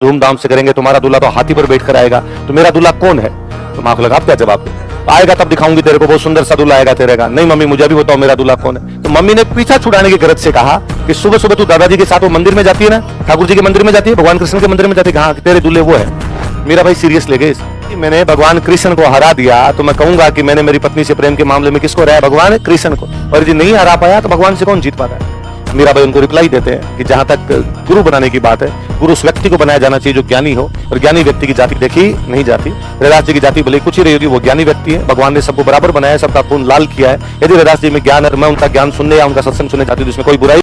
धूमधाम से करेंगे, तुम्हारा दूल्हा तो हाथी पर बैठ कर आएगा, तो मेरा दूल्हा कौन है? तो माँ को लगा आप क्या जवाब दे, आएगा तब दिखाऊंगी तेरे को, बहुत सुंदर सा दूल्हा आएगा तेरे का। नहीं मम्मी मुझे भी बताओ मेरा दूल्हा कौन है। तो मम्मी ने पीछा छुड़ाने की गरज से कहा कि सुबह सुबह तू दादाजी के साथ वो मंदिर में जाती है ना, ठाकुर जी के मंदिर में जाती है, भगवान कृष्ण के मंदिर में जाती है, कहा तेरे दूल्हे वो है। मीरा भाई सीरियस ले गए, मैंने भगवान कृष्ण को हरा दिया तो मैं कहूंगा कि मैंने मेरी पत्नी से प्रेम के मामले में किसको हराया? भगवान कृष्ण को। और यदि नहीं हरा पाया तो भगवान से कौन जीत पाता है? मीरा भाई उनको रिप्लाई देते हैं कि जहां तक गुरु बनाने की बात है, गुरु उस व्यक्ति को बनाया जाना चाहिए जो ज्ञानी हो, और ज्ञानी व्यक्ति की जाति देखी नहीं जाती। रैदास जी की जाति भले कुछ ही रही होगी, वो ज्ञानी व्यक्ति है, भगवान ने सबको बराबर बनाया है, सबका खून लाल किया है। यदि रैदास जी में ज्ञान है, मैं उनका ज्ञान सुनने या उनका सत्संग सुनने चाहती हूँ, इसमें कोई बुराई।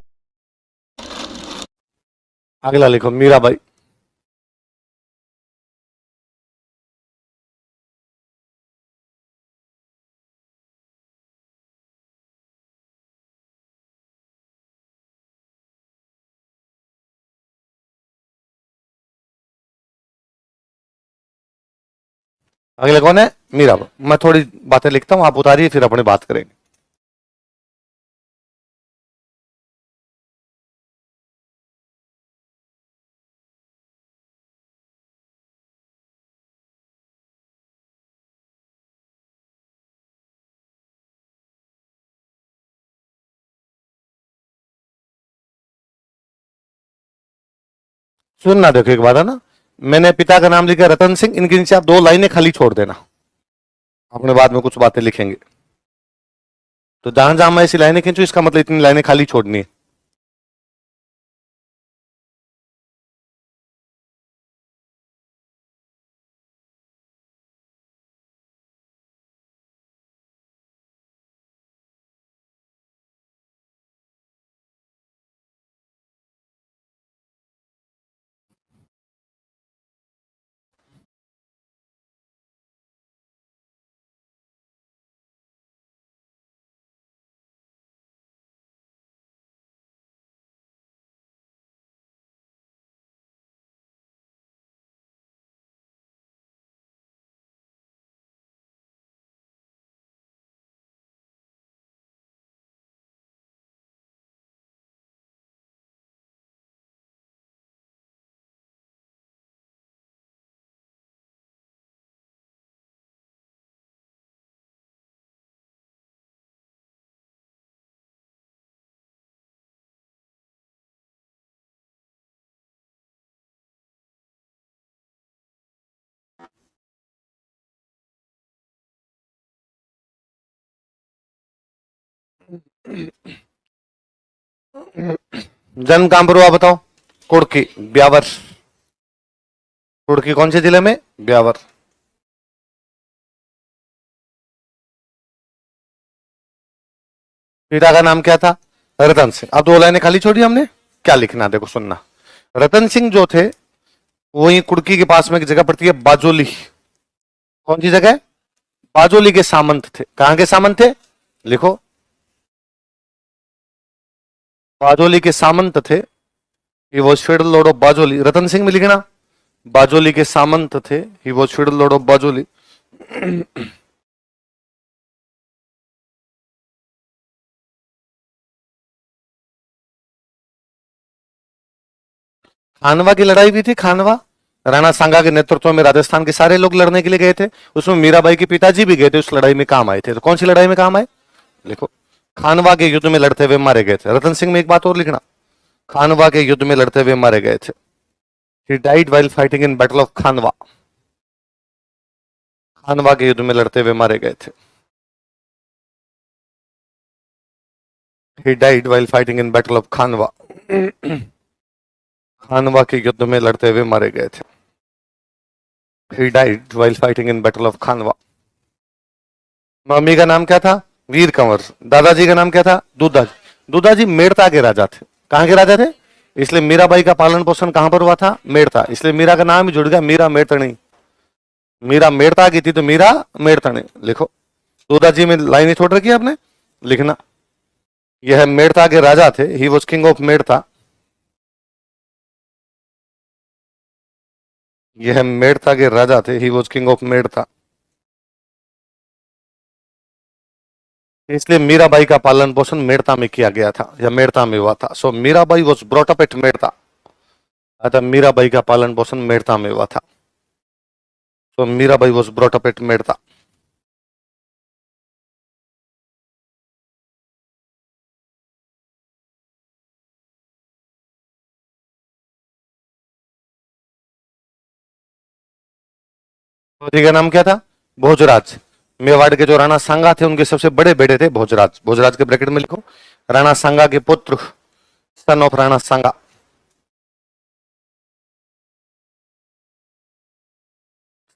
अगला लिखो मीरा भाई। अगले कौन है? मीरा भाई। मैं थोड़ी बातें लिखता हूं, आप उतारिए, फिर अपने बात करेंगे। सुनना, देखो एक बात है ना, मैंने पिता का नाम लिखा रतन सिंह, इनके नीचे आप 2 लाइनें खाली छोड़ देना, अपने बाद में कुछ बातें लिखेंगे। तो जहां जहां मैं ऐसी लाइनें खींचू, इसका मतलब इतनी लाइनें खाली छोड़नी है। जन्म कहां पर हुआ बताओ? कुड़की, ब्यावर। कुड़की कौन से जिले में? ब्यावर। पिता का नाम क्या था? रतन सिंह। अब 2 लाइनें खाली छोड़ी हमने, क्या लिखना देखो सुनना। रतन सिंह जो थे, वही कुड़की के पास में एक जगह पड़ती है बाजोली। कौन सी जगह है? बाजोली के सामंत थे। कहां के सामंत थे? लिखो, बाजोली के सामंत थे। He was federal lord of Bajoli. Ratan Singh में लिखना, बाजोली के सामंत थे। He was federal lord of Bajoli. Khanwa की लड़ाई भी थी। खानवा राणा सांगा के नेतृत्व में राजस्थान के सारे लोग लड़ने के लिए गए थे, उसमें मीराबाई के पिताजी भी गए थे, उस लड़ाई में काम आए थे। तो कौन सी लड़ाई में काम आए? लिखो, खानवा के युद्ध में लड़ते हुए मारे गए थे। रतन सिंह में एक बात और लिखना, खानवा के युद्ध में लड़ते हुए मारे गए थे। He died while fighting in battle of Khanwa. Khanwa के युद्ध में लड़ते हुए मारे गए थे। He died while fighting in battle of Khanwa. Khanwa के युद्ध में लड़ते हुए मारे गए थे। He died while fighting in battle of Khanwa. Mummy का नाम क्या था? वीर कंवर। दादाजी का नाम क्या था? दूधाजी। दूधाजी मेड़ता के राजा थे। कहां के राजा थे? इसलिए मीराबाई का पालन पोषण कहां पर हुआ था? मेड़ता। इसलिए मीरा का नाम ही जुड़ गया, मीरा मेड़तणी। मीरा मेड़ता की थी तो मीरा मेड़तणी। लिखो, दूधाजी में लाइन छोड़ रखी है आपने, लिखना, यह मेड़ता के राजा थे। He was king of Merta. यह मेड़ता के राजा थे। He was king of Merta. इसलिए मीराबाई का पालन पोषण मेड़ता में किया गया था, या मेड़ता में हुआ था। So Mirabai was brought up at Merta. अतः मीराबाई का पालन पोषण मेड़ता में हुआ था। तो Mirabai was brought up at Merta. जी का नाम क्या था? भोजराज। मेवाड़ के जो राणा सांगा थे उनके सबसे बड़े बेटे थे भोजराज। भोजराज के ब्रैकेट में लिखो, राणा सांगा के पुत्र, son of Rana Sanga.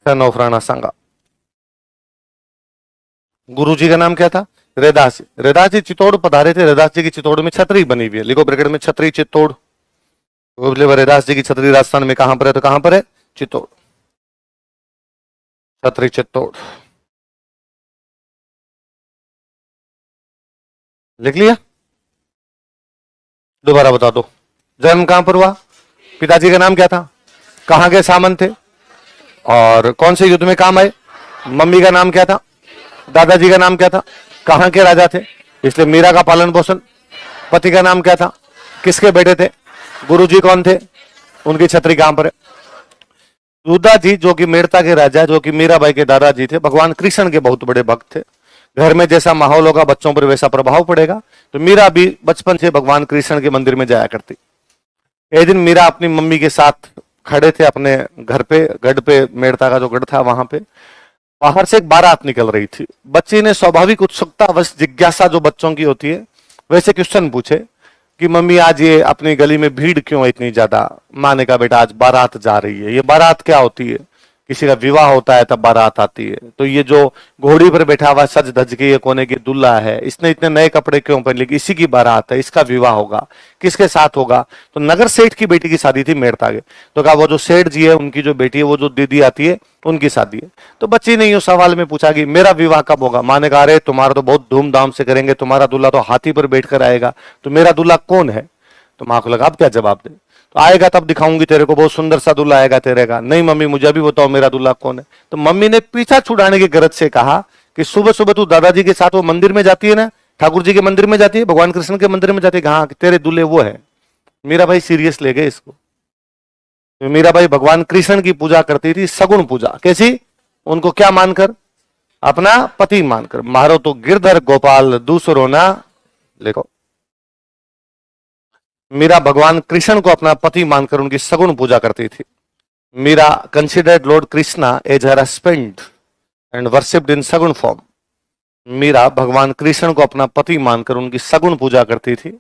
Son of Rana Sanga. गुरु जी का नाम क्या था? रैदास जी। रैदास जी चित्तौड़ पधारे थे। रैदास जी की चित्तौड़ में छतरी बनी हुई है, लिखो ब्रैकेट में छतरी चित्तौड़। रैदास जी की छतरी राजस्थान में कहां पर है? तो कहां पर है? चित्तौड़। छतरी चित्तौड़ लिख लिया? दोबारा बता दो। जन्म कहां पर हुआ? पिताजी का नाम क्या था? कहां के सामंत थे और कौन से युद्ध में काम आए? मम्मी का नाम क्या था? दादाजी का नाम क्या था? कहां के राजा थे? इसलिए मीरा का पालन पोषण। पति का नाम क्या था? किसके बेटे थे? गुरुजी कौन थे? उनकी छतरी कहां पर है? दूधा जी जो कि मेड़ता के राजा, जो कि मीराबाई के दादाजी थे, भगवान कृष्ण के बहुत बड़े भक्त थे। घर में जैसा माहौल होगा बच्चों पर वैसा प्रभाव पड़ेगा। तो मीरा भी बचपन से भगवान कृष्ण के मंदिर में जाया करती। एक दिन मीरा अपनी मम्मी के साथ खड़े थे अपने घर पे, गढ़ पे, मेड़ता का जो गढ़ था वहां पे। बाहर से एक बारात निकल रही थी। बच्ची ने स्वाभाविक उत्सुकता वश, जिज्ञासा जो बच्चों की होती है, वैसे क्वेश्चन पूछे कि मम्मी आज ये अपनी गली में भीड़ क्यों है इतनी ज्यादा? माँ ने कहा बेटा आज बारात जा रही है। ये बारात क्या होती है? किसी का विवाह होता है तब बारात आती है। तो ये जो घोड़ी पर बैठा हुआ सज धज के ये कोने की दुल्हा है, इसने इतने नए कपड़े क्यों पहन लिए? इसी की बारात है, इसका विवाह होगा। किसके साथ होगा? तो नगर सेठ की बेटी की शादी थी मेड़ता के। तो कहा वो जो सेठ जी है उनकी जो बेटी है, वो जो दीदी आती है उनकी शादी है। तो बच्ची ने यूं सवाल में पूछा कि मेरा विवाह कब होगा? माँ ने कहा अरे तुम्हारा तो बहुत धूमधाम से करेंगे, तुम्हारा दूल्हा तो हाथी पर बैठ कर आएगा, तो मेरा दूल्हा कौन है? तो माँ को लगा अब क्या जवाब दे। तो आएगा तब दिखाऊंगी तेरे को, बहुत सुंदर सा दूल्हा आएगा तेरे का। नहीं मम्मी मुझे अभी बताओ मेरा दूल्हा कौन है। तो मम्मी ने पीछा छुड़ाने की गरज से कहा कि सुबह सुबह तू दादाजी के साथ वो मंदिर में जाती है ना, ठाकुर जी के मंदिर में जाती है, भगवान कृष्ण के मंदिर में जाती है। हाँ तेरे दूल्हे वो है। मीरा भाई सीरियस ले गए इसको। तो मीरा भाई भगवान कृष्ण की पूजा करती थी, सगुण पूजा। कैसी? उनको क्या मानकर? अपना पति मानकर। मारो तो गिरधर गोपाल दूसरो ना। लिखो, मीरा भगवान कृष्ण को अपना पति मानकर उनकी सगुण पूजा करती थी। Meera considered lord Krishna as her husband and worshipped in saguna form. Meera भगवान कृष्ण को अपना पति मानकर उनकी सगुण पूजा करती थी।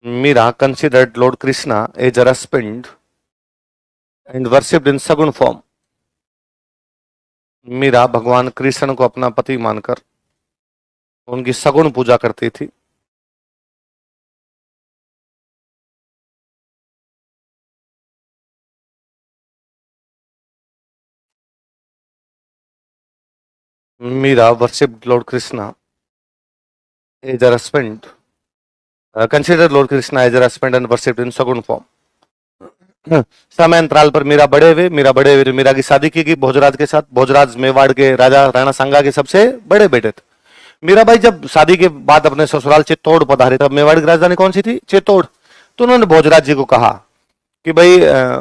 Meera considered lord Krishna as her husband and worshipped in saguna form. Meera भगवान कृष्ण को अपना पति मानकर उनकी सगुण पूजा करती थी। Meera worshipped lord Krishna as her husband, consider lord Krishna as her husband and worshipped in saguna form. समय अंतराल पर मीरा बड़े हुए तो मीरा की शादी की गई भोजराज के साथ। भोजराज मेवाड़ के राजा राणा सांगा के सबसे बड़े बेटे थे। मीराबाई जब शादी के बाद अपने ससुराल चित्तौड़ पधारे, तब मेवाड़ की राजधानी कौन सी थी? चित्तौड़। तो उन्होंने भोजराज जी को कहा कि भाई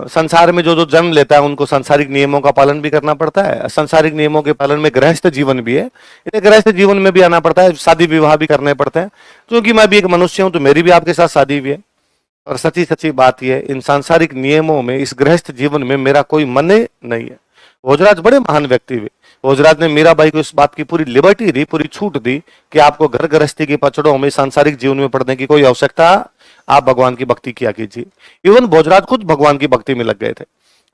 संसार में जो जो जन्म लेता है उनको सांसारिक नियमों का पालन भी करना पड़ता है। सांसारिक नियमों के पालन में गृहस्थ जीवन भी है, इसलिए गृहस्थ जीवन में भी आना पड़ता है, शादी विवाह भी करने पड़ते हैं। क्योंकि मैं भी एक मनुष्य हूं तो मेरी भी आपके साथ शादी हुई है। और सच्ची सच्ची बात यह, इन सांसारिक नियमों में, इस गृहस्थ जीवन में मेरा कोई मन नहीं है। भोजराज बड़े महान व्यक्ति हुए। भोजराज ने मीराबाई को इस बात की पूरी लिबर्टी दी, पूरी छूट दी कि आपको घर गृहस्थी के पचड़ों में, सांसारिक जीवन में पड़ने की कोई आवश्यकता, आप भगवान की भक्ति किया कीजिए। इवन भोजराज खुद भगवान की भक्ति में लग गए थे।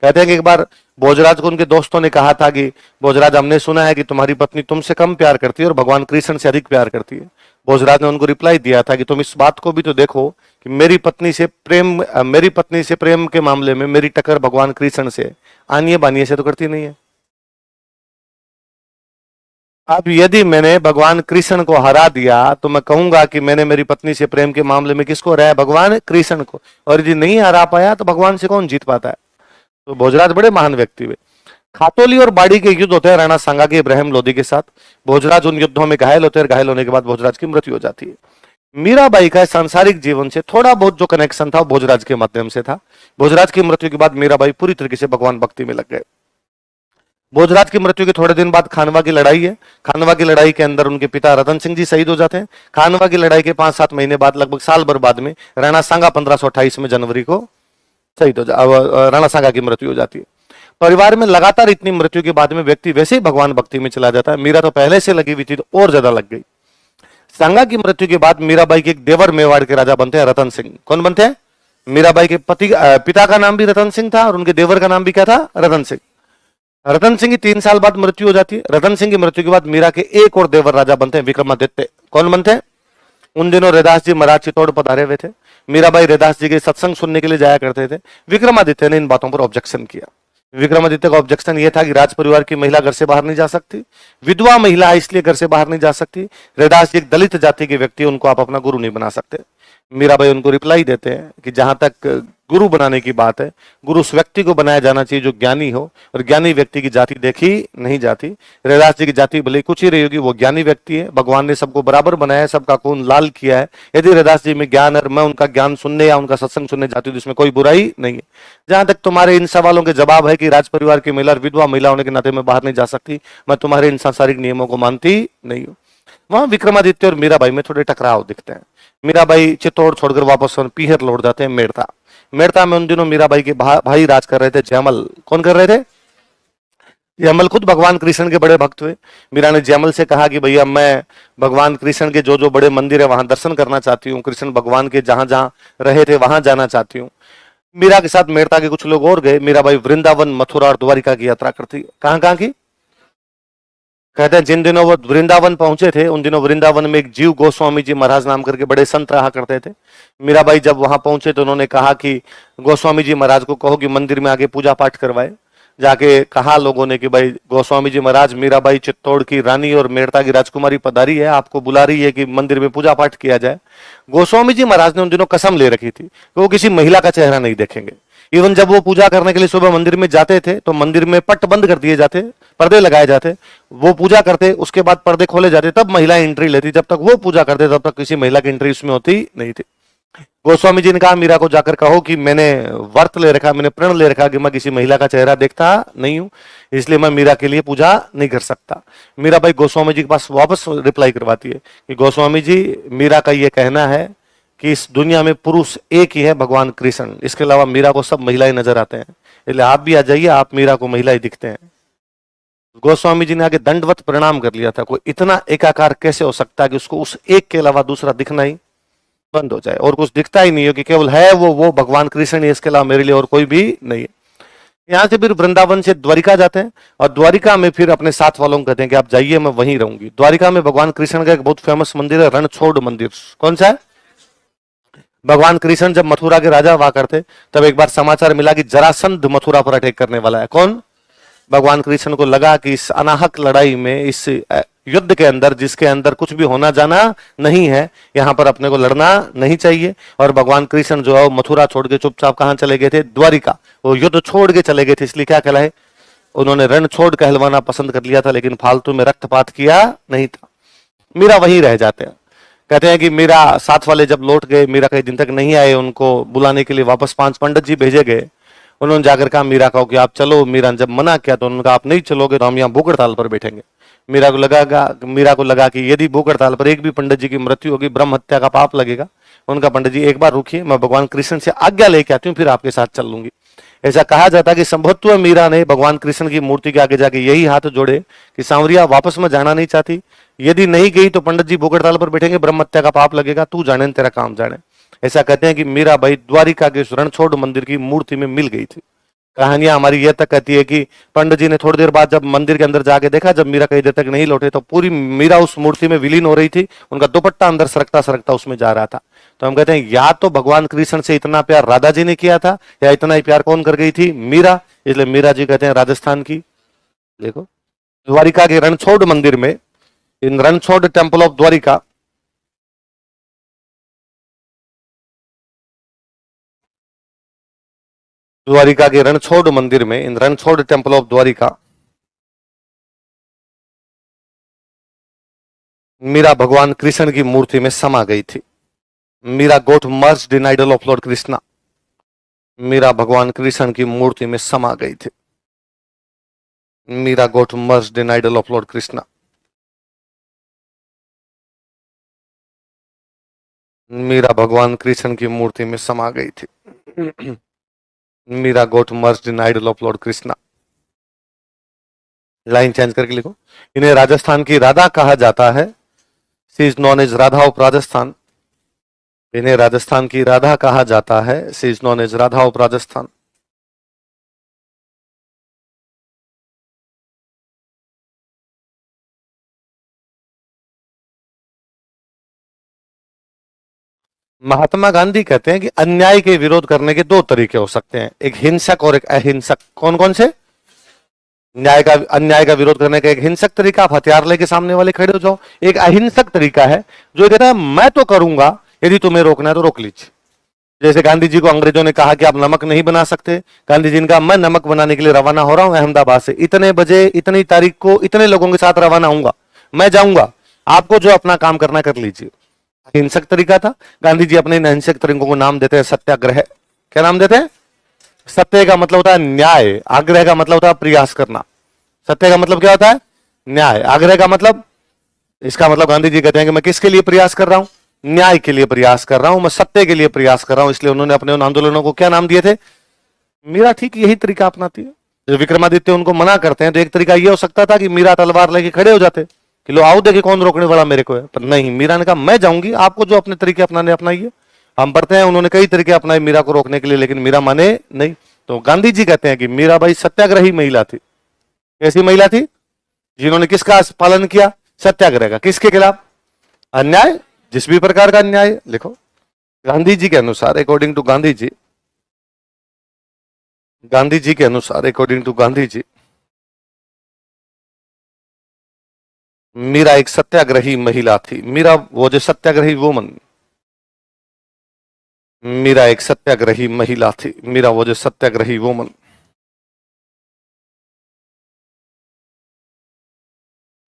कहते हैं कि एक बार भोजराज को उनके दोस्तों ने कहा था कि भोजराज हमने सुना है कि तुम्हारी पत्नी तुमसे कम प्यार करती है और भगवान कृष्ण से अधिक प्यार करती है। भोजराज ने उनको रिप्लाई दिया था कि तुम इस बात को भी तो देखो कि मेरी पत्नी से प्रेम के मामले में मेरी टक्कर भगवान कृष्ण से आनिए बानिए से तो करती नहीं है। अब यदि मैंने भगवान कृष्ण को हरा दिया तो मैं कहूंगा कि मैंने मेरी पत्नी से प्रेम के मामले में किसको हराया? भगवान कृष्ण को। और यदि नहीं हरा पाया तो भगवान से कौन जीत पाता है? तो भोजराज बड़े महान व्यक्ति हुए। खातोली और बाड़ी के युद्ध होते हैं राणा सांगा के इब्राहिम लोदी के साथ। भोजराज उन युद्धों में घायल होते हैं, घायल होने के बाद भोजराज की मृत्यु हो जाती है। मीराबाई का सांसारिक जीवन से थोड़ा बहुत जो कनेक्शन था वो भोजराज के माध्यम से था। भोजराज की मृत्यु के बाद मीराबाई पूरी तरीके से भगवान भक्ति में लग गए। भोजराज की मृत्यु के थोड़े दिन बाद खानवा की लड़ाई है। खानवा की लड़ाई के अंदर उनके पिता रतन सिंह जी शहीद हो जाते हैं। खानवा की लड़ाई के 5-7 महीने बाद, लगभग साल भर बाद में, राणा सांगा 1528 में जनवरी को शहीद राणा सांगा की मृत्यु हो जाती है। परिवार में लगातार इतनी मृत्यु के बाद में व्यक्ति वैसे ही भगवान भक्ति में चला जाता है। मीरा तो पहले से लगी हुई थी तो और ज्यादा लग गई। सांगा की मृत्यु के बाद मीराबाई के एक देवर मेवाड़ के राजा बनते हैं रतन सिंह। कौन बनते हैं? मीराबाई के पिता का नाम भी रतन सिंह था और उनके देवर का नाम भी क्या था? रतन सिंह। रतन सिंह की 3 साल बाद मृत्यु हो जाती है। रतन सिंह की मृत्यु के बाद मीरा के एक और देवर राजा बनते हैं, विक्रमादित्य। कौन बनते हैं? उन दिनों रैदास जी महाराज चित्तौड़ पधारे हुए थे। मीराबाई रैदास जी के सत्संग सुनने के लिए जाया करते थे। विक्रमादित्य ने इन बातों पर ऑब्जेक्शन किया। विक्रमादित्य का ऑब्जेक्शन यह था कि राज परिवार की महिला घर से बाहर नहीं जा सकती, विधवा महिला इसलिए घर से बाहर नहीं जा सकती। रैदास जी एक दलित जाति के व्यक्ति, उनको आप अपना गुरु नहीं बना सकते। मीराबाई उनको रिप्लाई देते हैं कि जहां तक गुरु बनाने की बात है, गुरु उस व्यक्ति को बनाया जाना चाहिए जो ज्ञानी हो, और ज्ञानी व्यक्ति की जाति देखी नहीं जाती। रैदास जी की जाति भले कुछ ही रही होगी, वो ज्ञानी व्यक्ति है। भगवान ने सबको बराबर बनाया है, सबका खून लाल किया है। यदि रैदास जी में ज्ञान है, मैं उनका ज्ञान सुनने या उनका सत्संग सुनने जाती हूँ तो इसमें कोई बुराई नहीं है। जहां तक तुम्हारे इन सवालों के जवाब है कि राज परिवार की महिला, विधवा महिला होने के नाते में बाहर नहीं जा सकती, मैं तुम्हारे इन सांसारिक नियमों को मानती नहीं हूँ। वहां विक्रमादित्य और मीराबाई में थोड़े टकराव दिखते हैं। मीराबाई चित्तौड़ छोड़कर वापस पीहर लौट जाते हैं, मेड़ता। मेड़ता में उन दिनों मीराबाई के भाई राज कर रहे थे, जयमल। कौन कर रहे थे? जयमल खुद भगवान कृष्ण के बड़े भक्त हुए। मीरा ने जयमल से कहा कि भैया, मैं भगवान कृष्ण के जो जो बड़े मंदिर है वहां दर्शन करना चाहती हूँ, कृष्ण भगवान के जहां जहां रहे थे वहां जाना चाहती हूँ। मीरा के साथ मेड़ता के कुछ लोग और गए। मीराबाई वृंदावन, मथुरा और द्वारिका की यात्रा करती। कहां कहां की? कहते हैं जिन दिनों वो वृंदावन पहुंचे थे उन दिनों वृंदावन में एक जीव गोस्वामी जी महाराज नाम करके बड़े संत रहा करते थे। मीराबाई जब वहां पहुंचे तो उन्होंने कहा कि गोस्वामी जी महाराज को कहो कि मंदिर में आगे पूजा पाठ करवाए। जाके कहा लोगों ने कि भाई गोस्वामी जी महाराज, मीराबाई चित्तौड़ की रानी और मेड़ता की राजकुमारी पधारी है, आपको बुला रही है कि मंदिर में पूजा पाठ किया जाए। गोस्वामी जी महाराज ने उन दिनों कसम ले रखी थी कि वो किसी महिला का चेहरा नहीं देखेंगे। इवन जब वो पूजा करने के लिए सुबह मंदिर में जाते थे तो मंदिर में पट बंद कर दिए जाते, पर्दे लगाए जाते, वो पूजा करते, उसके बाद पर्दे खोले जाते, तब महिलाएं एंट्री लेती। जब तक वो पूजा करते तब तक किसी महिला की एंट्री उसमें होती नहीं थी। गोस्वामी जी ने कहा मीरा को जाकर कहो कि मैंने व्रत ले रखा, मैंने प्रण ले रखा कि मैं किसी महिला का चेहरा देखता नहीं हूं, इसलिए मैं मीरा के लिए पूजा नहीं कर सकता। मीराबाई गोस्वामी जी के पास वापस रिप्लाई करवाती है कि गोस्वामी जी, मीरा का ये कहना है कि इस दुनिया में पुरुष एक ही है, भगवान कृष्ण, इसके अलावा मीरा को सब महिलाएं नजर आते हैं, इसलिए आप भी आ जाइए, आप मीरा को महिलाएं दिखते हैं। गोस्वामी जी ने आगे दंडवत प्रणाम कर लिया था। कोई इतना एकाकार कैसे हो सकता है कि उसको उस एक के अलावा दूसरा दिखना ही बंद हो जाए और कुछ दिखता ही नहीं हो, कि केवल है वो भगवान कृष्ण ही, इसके अलावा मेरे लिए और कोई भी नहीं है। यहाँ से फिर वृंदावन से द्वारिका जाते हैं और द्वारिका में फिर अपने साथ वालों को कहते हैं कि आप जाइए, मैं वहीं रहूंगी। द्वारिका में भगवान कृष्ण का एक बहुत फेमस मंदिर है, रणछोड़ मंदिर। कौन सा है? भगवान कृष्ण जब मथुरा के राजा हुआ करते तब एक बार समाचार मिला कि जरासंध मथुरा पर अटैक करने वाला है। कौन? भगवान कृष्ण को लगा कि इस अनाहक लड़ाई में, इस युद्ध के अंदर जिसके अंदर कुछ भी होना जाना नहीं है, यहां पर अपने को लड़ना नहीं चाहिए। और भगवान कृष्ण जो है मथुरा छोड़ के चुपचाप कहां चले गए थे? द्वारिका। वो युद्ध छोड़ के चले गए थे, इसलिए क्या कहलाए? उन्होंने रण छोड़ कहलवाना पसंद कर लिया था, लेकिन फालतू में रक्तपात किया नहीं था। मीरा वहीं रह जाते हैं। कहते हैं कि मीरा साथ वाले जब लौट गए, मीरा कई दिन तक नहीं आए, उनको बुलाने के लिए वापस 5 पंडित जी भेजे गए। उन्होंने जाकर कहा मीरा को कि आप चलो। मीरा ने जब मना किया तो उन्होंने कहा आप नहीं चलोगे तो हम यहाँ भूख हड़ताल पर बैठेंगे। मीरा को लगा कि यदि भूख हड़ताल पर एक भी पंडित जी की मृत्यु होगी, ब्रह्म हत्या का पाप लगेगा। उनका पंडित जी एक बार रुकिए, मैं भगवान कृष्ण से आज्ञा लेके आती हूँ, फिर आपके साथ चल लूंगी। ऐसा कहा जाता है कि संभवतः मीरा ने भगवान कृष्ण की मूर्ति के आगे जाके यही हाथ जोड़े कि सांवरिया, वापस में जाना नहीं चाहती, यदि नहीं गई तो पंडित जी भूख हड़ताल पर बैठेंगे, ब्रह्म हत्या का पाप लगेगा, तू जाने तेरा काम जाने। ऐसा कहते हैं कि मीराबाई द्वारिका के रणछोड़ मंदिर की मूर्ति में मिल गई थी। कहानियां हमारी यह तक कहती है कि पंडित जी ने थोड़ी देर बाद जब मंदिर के अंदर जाके देखा, जब मीरा कई देर तक नहीं लौटे, तो पूरी मीरा उस मूर्ति में विलीन हो रही थी, उनका दुपट्टा अंदर सरकता सरकता उसमें जा रहा था। तो हम कहते हैं या तो भगवान कृष्ण से इतना प्यार राधा जी ने किया था, या इतना ही प्यार कौन कर गई थी? मीरा। इसलिए मीरा जी कहते हैं राजस्थान की, देखो द्वारिका के रणछोड़ मंदिर में, in Ranchhod temple of Dwarka, Dwarka के रणछोड़ मंदिर में, in Ranchhod temple of Dwarka, Meera भगवान कृष्ण की मूर्ति में समा गई थी। Meera got merged in idol of lord Krishna. Meera भगवान कृष्ण की मूर्ति में समा गई थी। Meera got merged in idol of lord Krishna. Meera भगवान कृष्ण की मूर्ति में समा गई थी। Meera got merged in idol of lord Krishna. Line change करके लिखो। इन्हें राजस्थान की राधा कहा जाता है। She is known as Radha of Rajasthan. इन्हें राजस्थान की राधा कहा जाता है। She is known as Radha of Rajasthan. Mahatma Gandhi कहते हैं कि अन्याय के विरोध करने के दो तरीके हो सकते हैं, एक हिंसक और एक अहिंसक। कौन कौन से? अन्याय का विरोध करने का एक हिंसक तरीका, आप हथियार लेके सामने वाले खड़े हो जाओ। एक अहिंसक तरीका है जो कहता है मैं तो करूंगा, यदि तुम्हें रोकना है तो रोक लीजिए। जैसे गांधी जी को अंग्रेजों ने कहा कि आप नमक नहीं बना सकते, गांधी जी ने कहा मैं नमक बनाने के लिए रवाना हो रहा हूं अहमदाबाद से, इतने बजे इतनी तारीख को इतने लोगों के साथ रवाना होऊंगा, मैं जाऊंगा, आपको जो अपना काम करना कर लीजिए। हिंसक तरीका था। गांधी जी अपने इन अहिंसक तरीकों को नाम देते हैं सत्याग्रह। क्या नाम देते हैं? सत्य का मतलब होता है न्याय, आग्रह का मतलब होता है प्रयास करना। सत्य का मतलब क्या होता है? न्याय। आग्रह का मतलब, इसका मतलब गांधी जी कहते हैं कि मैं किसके लिए प्रयास कर रहा हूं? न्याय के लिए प्रयास कर रहा हूं, मैं सत्य के लिए प्रयास कर रहा हूं। इसलिए उन्होंने अपने उन आंदोलनों को क्या नाम दिए थे? मीरा ठीक यही तरीका अपनाती है। जब विक्रमादित्य उनको मना करते हैं तो एक तरीका यह हो सकता था कि मीरा तलवार लेके खड़े हो जाते कि लो आओ देखे कौन रोकने वाला मेरे को है, पर नहीं, मीरा ने कहा मैं जाऊंगी, आपको जो अपने तरीके अपनाने अपनाइए। हम पढ़ते हैं उन्होंने कई तरीके अपनाए मीरा को रोकने के लिए, लेकिन मीरा माने नहीं। तो गांधी जी कहते हैं कि मीराबाई सत्याग्रही महिला थी। कैसी महिला थी? जिन्होंने किसका पालन किया? सत्याग्रह का। किसके खिलाफ? अन्याय, जिस भी प्रकार का अन्याय। लिखो, गांधी जी के अनुसार, अकॉर्डिंग टू गांधी जी, गांधी जी के अनुसार, अकॉर्डिंग टू गांधी जी, मीरा एक सत्याग्रही महिला थी। मीरा वो जो सत्याग्रही वुमन, मीरा एक सत्याग्रही महिला थी। मीरा वो जो सत्याग्रही वुमन,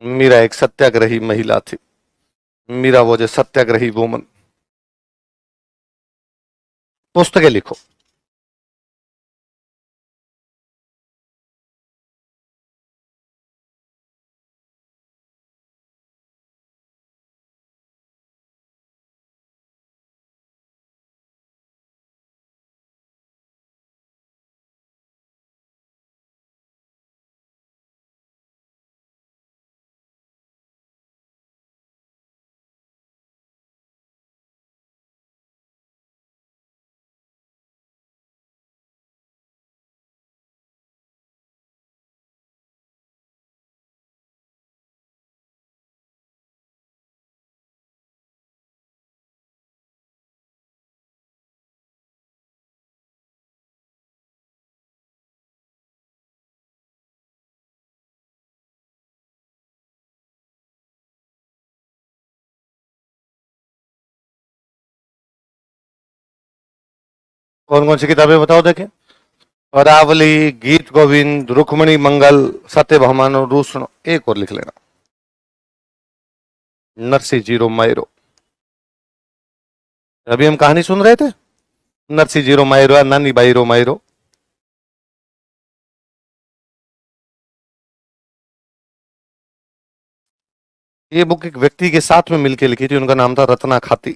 मीरा एक सत्याग्रही महिला थी। मीरा वो जो सत्याग्रही वुमन। पुस्तकें लिखो। कौन कौन सी किताबें बताओ देखें? अरावली, गीत गोविंद, रुक्मणी मंगल, सत्यभामा, रूषण। एक और लिख लेना, नरसिंह जीरो मायरो। अभी हम कहानी सुन रहे थे, नरसिंह जीरो मायरो, नानी बाई रो मायरो। ये बुक एक व्यक्ति के साथ में मिलकर लिखी थी, उनका नाम था रत्ना खाती।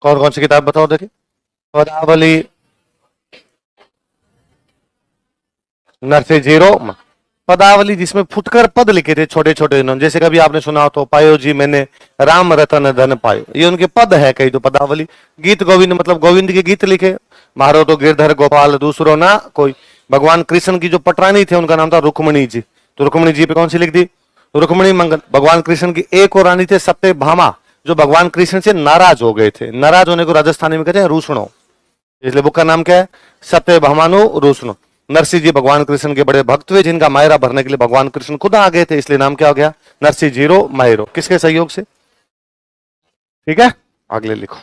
कौन कौन सी किताब बताओ देखिए? अरावली, नरसिंह जीरो, पदावली जिसमें फुटकर पद लिखे थे छोटे छोटे इन्होंने, जैसे कभी आपने सुना हो तो पायो जी मैंने राम रतन धन पायो, ये उनके पद है कई तो पदावली। गीत गोविंद मतलब गोविंद के गीत लिखे, मारो तो गिरधर गोपाल दूसरो ना कोई। भगवान कृष्ण की जो पटरानी थे उनका नाम था रुक्मणी जी, तो रुक्मणी जी पे कौन सी लिख दी, रुक्मणी मंगल। भगवान कृष्ण की एक और रानी थे सत्यभामा, जो भगवान कृष्ण से नाराज हो गए थे, नाराज होने को राजस्थानी में कहते हैं रूसणो, इसलिए बुक का नाम क्या है, सत्यभामानु रूसणो। नरसिंह जी भगवान कृष्ण के बड़े भक्त हुए, जिनका मायरा भरने के लिए भगवान कृष्ण खुद आ गए थे, इसलिए नाम क्या हो गया, नरसिंह जीरो मायरो। किसके सहयोग से, ठीक है, अगले लिखो।